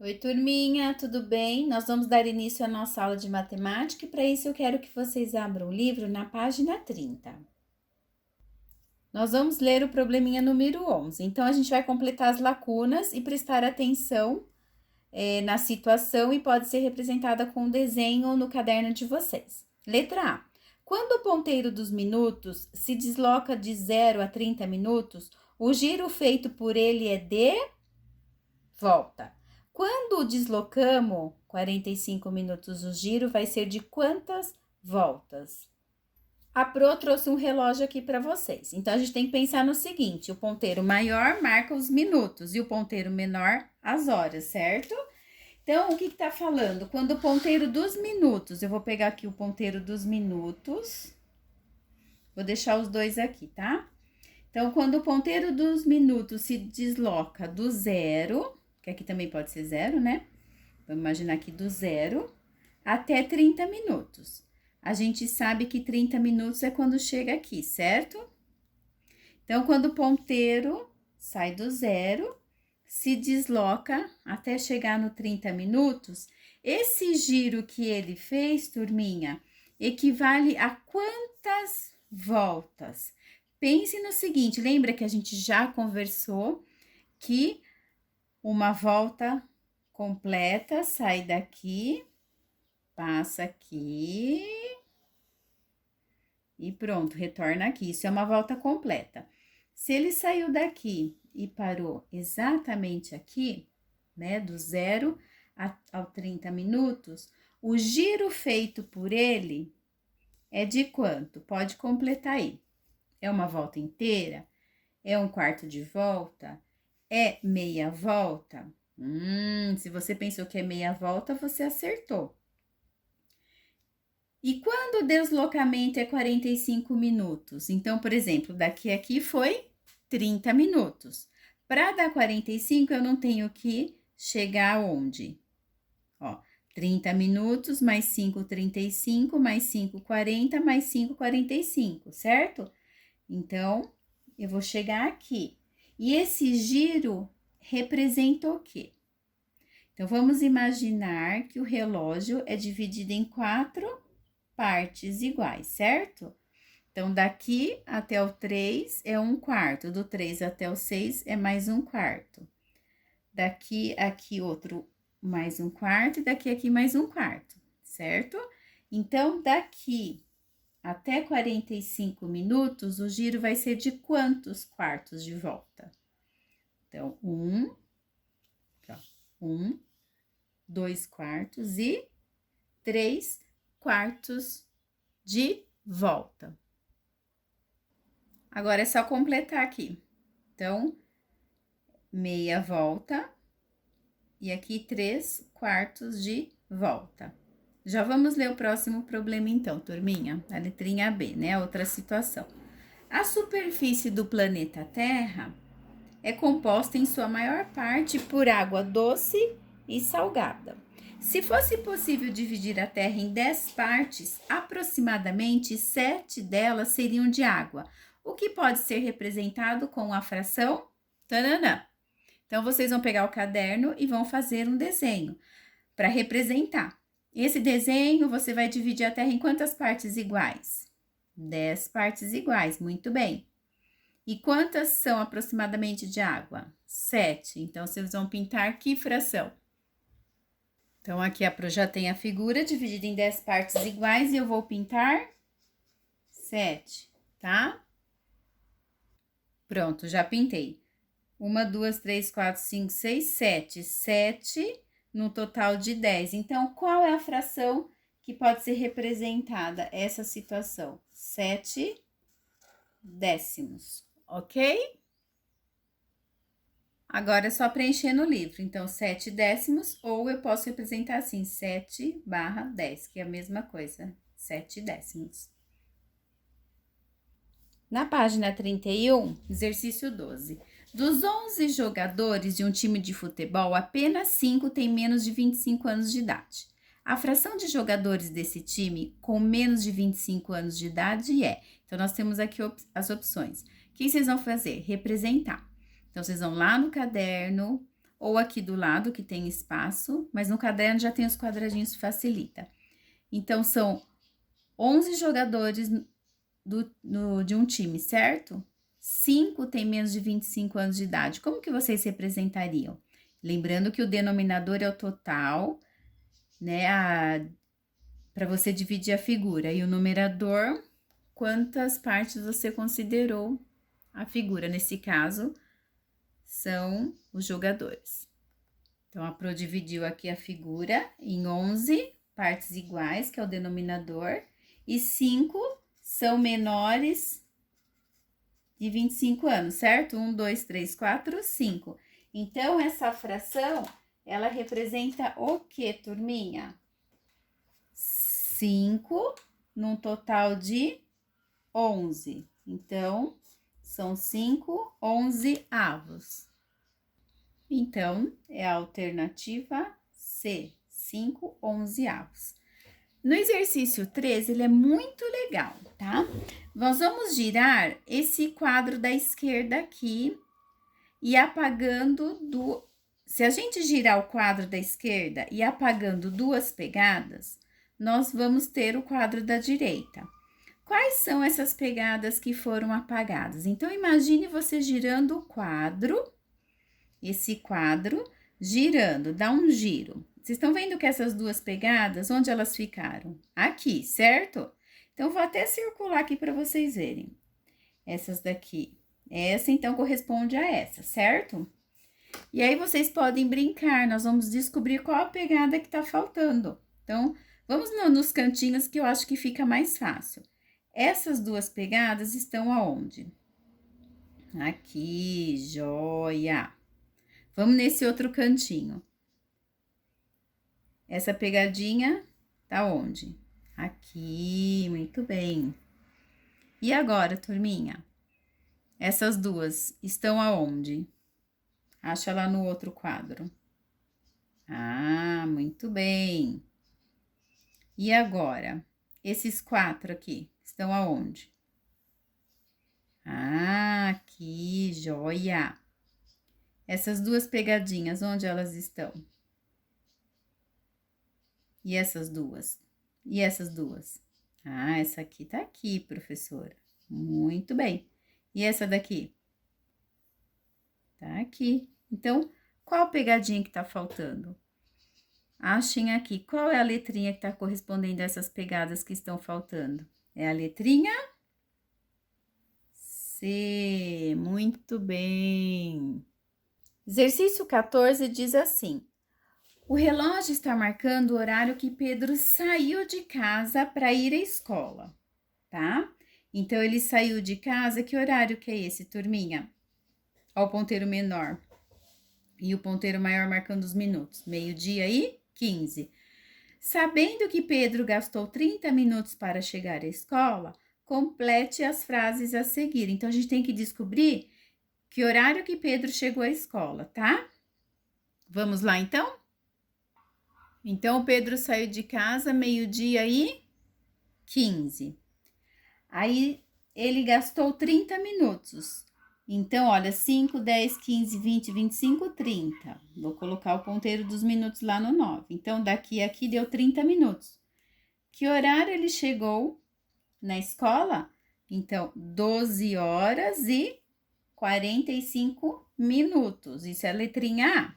Oi, turminha, tudo bem? Nós vamos dar início à nossa aula de matemática e para isso eu quero que vocês abram o livro na página 30. Nós vamos ler o probleminha número 11. Então, a gente vai completar as lacunas e prestar atenção na situação e pode ser representada com um desenho no caderno de vocês. Letra A. Quando o ponteiro dos minutos se desloca de 0 a 30 minutos, o giro feito por ele é de volta. Quando deslocamos 45 minutos, o giro vai ser de quantas voltas? A Pro trouxe um relógio aqui para vocês. Então, a gente tem que pensar no seguinte: o ponteiro maior marca os minutos e o ponteiro menor as horas, certo? Então, o que está falando? Quando o ponteiro dos minutos, eu vou pegar aqui o ponteiro dos minutos, vou deixar os dois aqui, tá? Então, quando o ponteiro dos minutos se desloca do zero, que aqui também pode ser zero, né? Vamos imaginar aqui do zero até 30 minutos. A gente sabe que 30 minutos é quando chega aqui, certo? Então, quando o ponteiro sai do zero, se desloca até chegar no 30 minutos, esse giro que ele fez, turminha, equivale a quantas voltas? Pense no seguinte, lembra que a gente já conversou que uma volta completa sai daqui, passa aqui e pronto, retorna aqui. Isso é uma volta completa. Se ele saiu daqui e parou exatamente aqui, né, do 0 ao 30 minutos, o giro feito por ele é de quanto? Pode completar aí. É uma volta inteira? É um quarto de volta? É meia volta? Se você pensou que é meia volta, você acertou. E quando o deslocamento é 45 minutos? Então, por exemplo, daqui a aqui foi 30 minutos. Para dar 45, eu não tenho que chegar aonde? Ó, 30 minutos, mais 5, 35, mais 5, 40, mais 5, 45, certo? Então, eu vou chegar aqui. E esse giro representa o quê? Então, vamos imaginar que o relógio é dividido em 4 partes iguais, certo? Então, daqui até o 3 é 1/4, do 3 até o 6 é mais 1/4. Daqui, aqui, outro mais 1/4, e daqui, aqui, mais 1/4, certo? Então, daqui até 45 minutos, o giro vai ser de quantos quartos de volta? Então, 2 quartos e 3 quartos de volta. Agora, é só completar aqui. Então, meia volta e aqui 3 quartos de volta. Já vamos ler o próximo problema então, turminha, a letrinha B, né? Outra situação. A superfície do planeta Terra é composta em sua maior parte por água doce e salgada. Se fosse possível dividir a Terra em 10 partes, aproximadamente 7 delas seriam de água, o que pode ser representado com a fração tananã. Então, vocês vão pegar o caderno e vão fazer um desenho para representar. Esse desenho, você vai dividir a Terra em quantas partes iguais? 10 partes iguais, muito bem. E quantas são aproximadamente de água? 7. Então, vocês vão pintar que fração? Então, aqui a Pro já tem a figura dividida em 10 partes iguais e eu vou pintar 7, tá? Pronto, já pintei. 1, 2, 3, 4, 5, 6, 7. 7 no total de 10. Então, qual é a fração que pode ser representada essa situação? 7 décimos, ok? Agora é só preencher no livro. Então, 7 décimos, ou eu posso representar assim, 7/10, que é a mesma coisa, 7 décimos. Na página 31, exercício 12. Dos 11 jogadores de um time de futebol, apenas 5 têm menos de 25 anos de idade. A fração de jogadores desse time com menos de 25 anos de idade é... Então, nós temos aqui as opções. O que vocês vão fazer? Representar. Então, vocês vão lá no caderno, ou aqui do lado, que tem espaço, mas no caderno já tem os quadradinhos, facilita. Então, são 11 jogadores de um time, certo? 5 tem menos de 25 anos de idade. Como que vocês representariam? Lembrando que o denominador é o total, né? Para você dividir a figura. E o numerador, quantas partes você considerou a figura. Nesse caso, são os jogadores. Então, a Pro dividiu aqui a figura em 11 partes iguais, que é o denominador, e 5 são menores de 25 anos, certo? 1, 2, 3, 4, 5. Então, essa fração, ela representa o quê, turminha? 5 num total de 11. Então, são 5 11avos. Então, é a alternativa C, 5 11avos. No exercício 13, ele é muito legal, tá? Nós vamos girar esse quadro da esquerda aqui e apagando Se a gente girar o quadro da esquerda e apagando 2 pegadas, nós vamos ter o quadro da direita. Quais são essas pegadas que foram apagadas? Então, imagine você girando o quadro, esse quadro, girando, dá um giro. Vocês estão vendo que essas 2 pegadas, onde elas ficaram? Aqui, certo? Então, vou até circular aqui para vocês verem. Essas daqui. Essa, então, corresponde a essa, certo? E aí, vocês podem brincar, nós vamos descobrir qual a pegada que tá faltando. Então, vamos nos cantinhos que eu acho que fica mais fácil. Essas 2 pegadas estão aonde? Aqui, joia! Vamos nesse outro cantinho. Essa pegadinha tá onde? Aqui, muito bem. E agora, turminha? Essas 2 estão aonde? Acha lá no outro quadro. Ah, muito bem. E agora? Esses 4 aqui estão aonde? Ah, aqui, joia! Essas 2 pegadinhas, onde elas estão? E essas 2? E essas 2? Ah, essa aqui tá aqui, professora. Muito bem. E essa daqui? Tá aqui. Então, qual pegadinha que tá faltando? Achem aqui, qual é a letrinha que tá correspondendo a essas pegadas que estão faltando? É a letrinha C. Muito bem. Exercício 14 diz assim: o relógio está marcando o horário que Pedro saiu de casa para ir à escola, tá? Então, ele saiu de casa, que horário que é esse, turminha? Ó, o ponteiro menor e o ponteiro maior marcando os minutos. 12:15. Sabendo que Pedro gastou 30 minutos para chegar à escola, complete as frases a seguir. Então, a gente tem que descobrir que horário que Pedro chegou à escola, tá? Vamos lá, então? Então, o Pedro saiu de casa 12:15. Aí, ele gastou 30 minutos. Então, olha, 5, 10, 15, 20, 25, 30. Vou colocar o ponteiro dos minutos lá no 9. Então, daqui a aqui deu 30 minutos. Que horário ele chegou na escola? Então, 12h45. Isso é a letrinha A.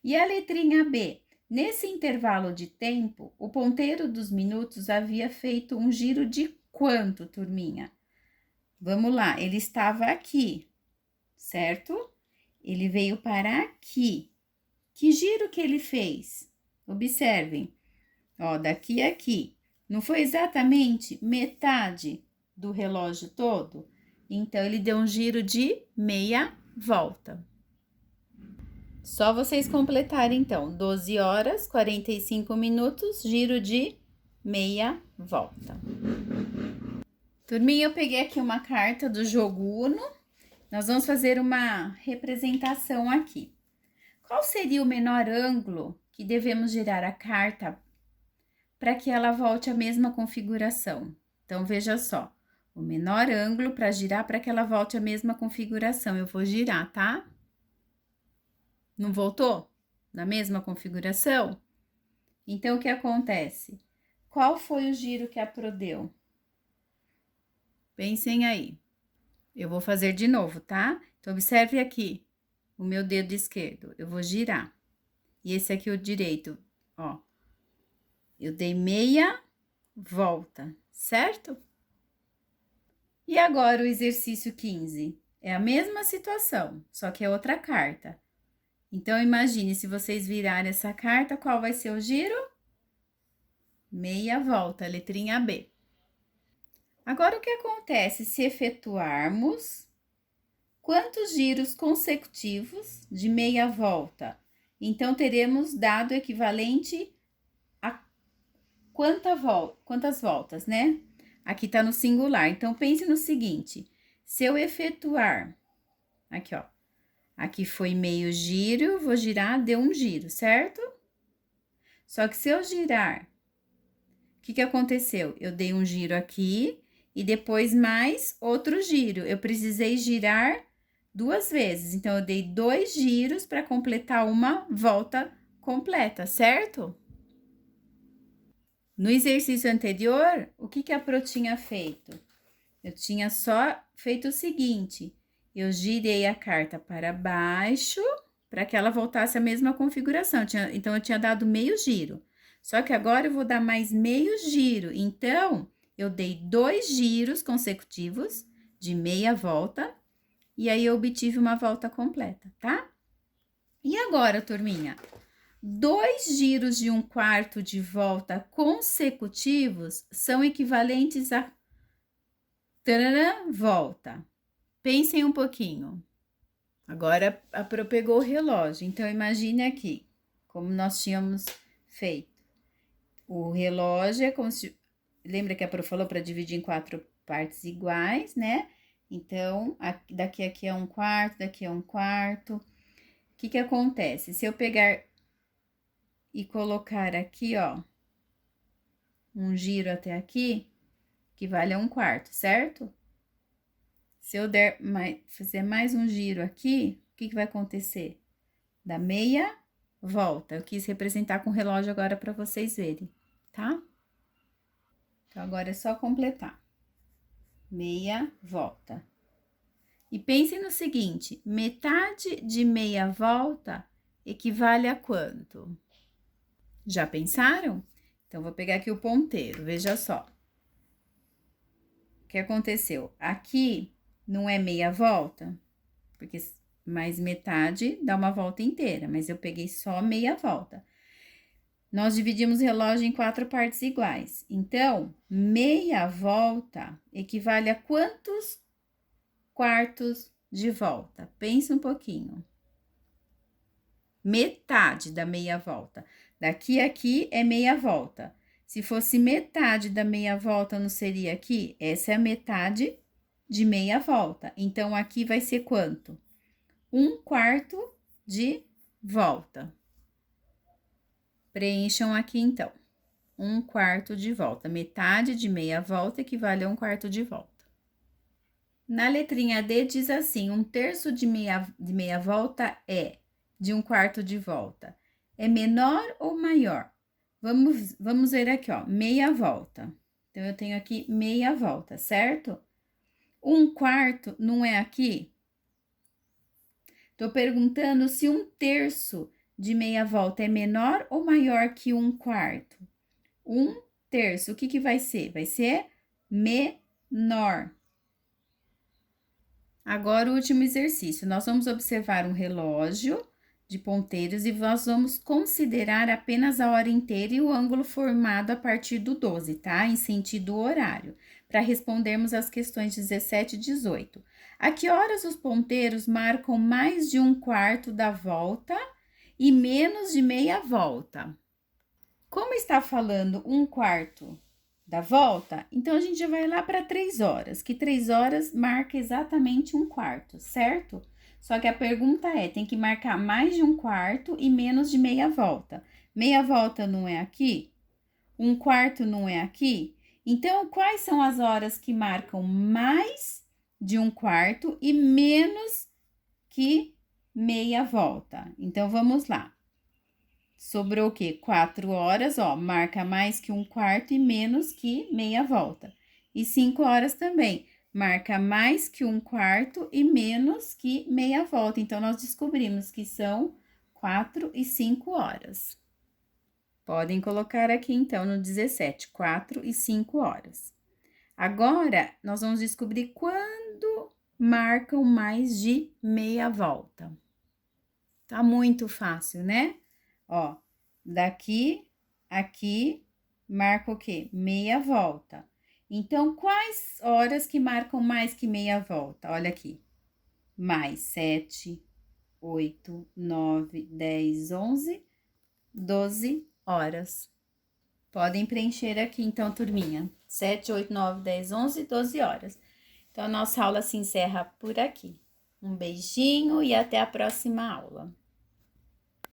E a letrinha B? Nesse intervalo de tempo, o ponteiro dos minutos havia feito um giro de quanto, turminha? Vamos lá, ele estava aqui, certo? Ele veio para aqui. Que giro que ele fez? Observem. Ó, daqui a aqui. Não foi exatamente metade do relógio todo? Então, ele deu um giro de meia volta. Só vocês completarem, então, 12h45, giro de meia volta. Turminha, eu peguei aqui uma carta do jogo Uno. Nós vamos fazer uma representação aqui. Qual seria o menor ângulo que devemos girar a carta para que ela volte à mesma configuração? Então, veja só, o menor ângulo para girar para que ela volte à mesma configuração. Eu vou girar, tá? Não voltou? Na mesma configuração? Então, o que acontece? Qual foi o giro que a Pro deu? Pensem aí. Eu vou fazer de novo, tá? Então, observe aqui o meu dedo esquerdo. Eu vou girar. E esse aqui o direito, ó. Eu dei meia volta, certo? E agora o exercício 15. É a mesma situação, só que é outra carta. Então, imagine, se vocês virarem essa carta, qual vai ser o giro? Meia volta, letrinha B. Agora, o que acontece se efetuarmos quantos giros consecutivos de meia volta? Então, teremos dado equivalente a quantas voltas, né? Aqui tá no singular. Então, pense no seguinte: se eu efetuar, aqui, ó, aqui foi meio giro, vou girar, deu um giro, certo? Só que se eu girar, o que aconteceu? Eu dei um giro aqui e depois mais outro giro. Eu precisei girar 2 vezes. Então, eu dei 2 giros para completar uma volta completa, certo? No exercício anterior, o que a Pro tinha feito? Eu tinha só feito o seguinte: eu girei a carta para baixo para que ela voltasse à mesma configuração. Então, eu tinha dado meio giro. Só que agora eu vou dar mais meio giro. Então, eu dei 2 giros consecutivos de meia volta e aí eu obtive uma volta completa, tá? E agora, turminha? 2 giros de 1/4 de volta consecutivos são equivalentes a volta. Pensem um pouquinho. Agora a Pro pegou o relógio, então imagine aqui, como nós tínhamos feito. O relógio é como se. Lembra que a Pro falou para dividir em 4 partes iguais, né? Então, daqui aqui é 1/4, daqui é 1/4. O que acontece? Se eu pegar e colocar aqui, ó, um giro até aqui, equivale a 1/4, certo? Se eu fazer mais um giro aqui, o que vai acontecer? Dá meia volta. Eu quis representar com o relógio agora para vocês verem, tá? Então, agora é só completar. Meia volta. E pensem no seguinte: metade de meia volta equivale a quanto? Já pensaram? Então, vou pegar aqui o ponteiro, veja só. O que aconteceu? Aqui não é meia volta, porque mais metade dá uma volta inteira, mas eu peguei só meia volta. Nós dividimos o relógio em 4 partes iguais. Então, meia volta equivale a quantos quartos de volta? Pensa um pouquinho. Metade da meia volta. Daqui a aqui é meia volta. Se fosse metade da meia volta, não seria aqui? Essa é a metade de meia volta. Então, aqui vai ser quanto? 1/4 de volta. Preencham aqui, então. 1/4 de volta. Metade de meia volta equivale a 1/4 de volta. Na letrinha D diz assim: 1/3 de meia volta é de 1/4 de volta. É menor ou maior? Vamos ver aqui, ó, meia volta. Então, eu tenho aqui meia volta, certo? 1/4 não é aqui? Tô perguntando se 1/3 de meia volta é menor ou maior que 1/4? 1/3, o que vai ser? Vai ser menor. Agora, o último exercício. Nós vamos observar um relógio de ponteiros e nós vamos considerar apenas a hora inteira e o ângulo formado a partir do 12, tá? Em sentido horário, para respondermos as questões 17 e 18. A que horas os ponteiros marcam mais de 1/4 da volta e menos de meia volta? Como está falando 1/4 da volta, então a gente já vai lá para 3 horas, que 3 horas marca exatamente 1/4, certo? Só que a pergunta é, tem que marcar mais de 1/4 e menos de meia volta. Meia volta não é aqui? 1/4 não é aqui? Então, quais são as horas que marcam mais de 1/4 e menos que meia volta. Então, vamos lá. Sobrou o quê? 4 horas, ó, marca mais que 1/4 e menos que meia volta. E 5 horas também, marca mais que 1/4 e menos que meia volta. Então, nós descobrimos que são 4 e 5 horas. Podem colocar aqui, então, no 17, 4 e 5 horas. Agora, nós vamos descobrir quando marcam mais de meia volta. Tá muito fácil, né? Ó, daqui, aqui, marca o quê? Meia volta. Então, quais horas que marcam mais que meia volta? Olha aqui. Mais 7, 8, 9, 10, 11, 12 horas. Podem preencher aqui, então, turminha. 7, 8, 9, 10, 11, 12 horas. Então, a nossa aula se encerra por aqui. Um beijinho e até a próxima aula.